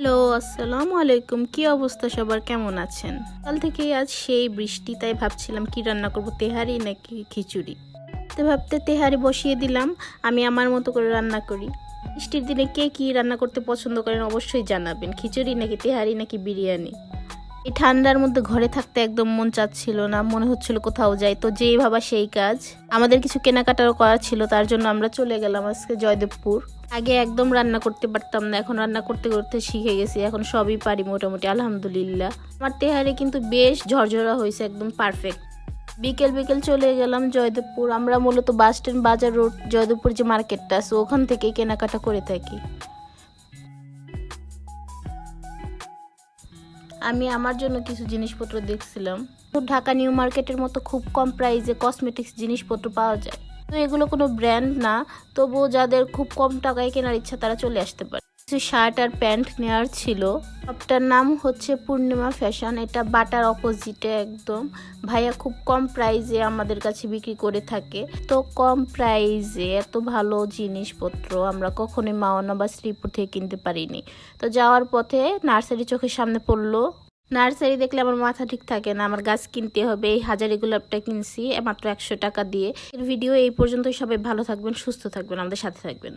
Hello, আসসালামু আলাইকুম। কি অবস্থা সবার, কেমন আছেন? কাল থেকে আজ সেই বৃষ্টি, তাই ভাবছিলাম কি রান্না করব, তেহারি নাকি খিচুড়ি। তো ভাবতে তেহারি বসিয়ে দিলাম। আমি আমার মতো করে রান্না করি। বৃষ্টির দিনে কে কি রান্না করতে পছন্দ করেন অবশ্যই জানাবেন। খিচুড়ি নাকি তেহারি নাকি বিরিয়ানি। এই ঠান্ডার মধ্যে ঘরে থাকতে একদম মন চাচ্ছিল না, মনে হচ্ছিল কোথাও যাই, তো যেই ভাবা সেই কাজ। আমাদের কিছু কেনাকাটাও করা ছিল, তার জন্য আমরা চলে গেলাম আজকে জয়দেবপুর। আগে একদম রান্না করতে পারতাম না, এখন রান্না করতে করতে শিখে গেছি, এখন সবই পারি মোটামুটি, আলহামদুলিল্লাহ। আমার তেহারি কিন্তু বেশ ঝরঝরা হয়েছে, একদম পারফেক্ট। বিকেল বিকেল চলে গেলাম জয়দেবপুর। আমরা মূলত বাস স্ট্যান্ড, বাজার রোড, জয়দেবপুর যে মার্কেটটা আছে ওখান থেকেই কেনাকাটা করে থাকি। আমি আমার জন্য কিছু জিনিসপত্র দেখছিলাম। তো ঢাকা নিউ মার্কেটের মতো খুব কম প্রাইসে কসমেটিক্স জিনিসপত্র পাওয়া যায়। তো এগুলো কোনো ব্র্যান্ড না, তবুও যাদের খুব কম টাকায় কেনার ইচ্ছা তারা চলে আসতে পারে। কিছু শার্ট আর প্যান্ট নেওয়ার ছিল। শপটার নাম হচ্ছে পূর্ণিমা ফ্যাশন, এটা বাটার অপোজিটে একদম। ভাইয়া খুব কম প্রাইসে আমাদের কাছে বিক্রি করে থাকে। তো কম প্রাইসে এত ভালো জিনিসপত্র আমরা কখনোই মাওনা বা শ্রীপুর থেকে কিনতে পারিনি। তো যাওয়ার পথে নার্সারি চোখের সামনে পড়লো। নার্সারি দেখলে আমার মাথা ঠিক থাকে না, আমার গাছ কিনতে হবে। এই হাজারি গোলাপটা কিনছি মাত্র 100 টাকা দিয়ে। এর ভিডিও এই পর্যন্তই। সবাই ভালো থাকবেন, সুস্থ থাকবেন, আমাদের সাথে থাকবেন।